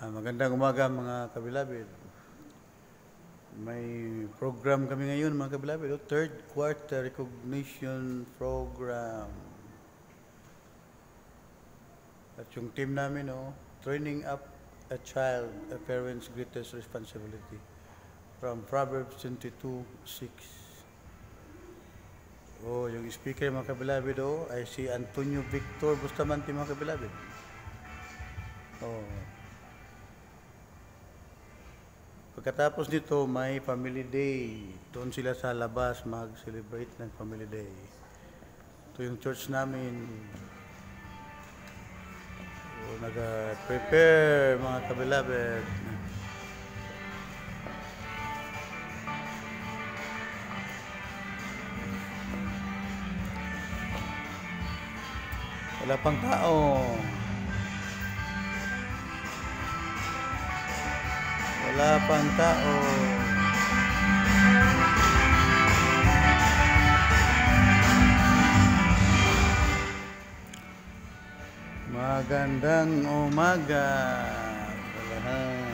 Magandang umaga mga kabilabid. May program kami ngayon mga kabilabid. Third quarter recognition program. At yung team namin, training up a child, a parent's greatest responsibility. From Proverbs 22:6. Yung speaker mga kabilabid, ay si Antonio Victor Bustamante mga kabilabid. Pagkatapos nito, may Family Day. Doon sila sa labas mag-celebrate ng Family Day. Ito yung church namin. Nag-prepare mga kabilabid. Wala pang tao. Wala pang tao. Magandang umaga sa lahat.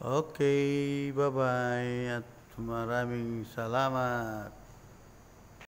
Okay, bye-bye at maraming salamat.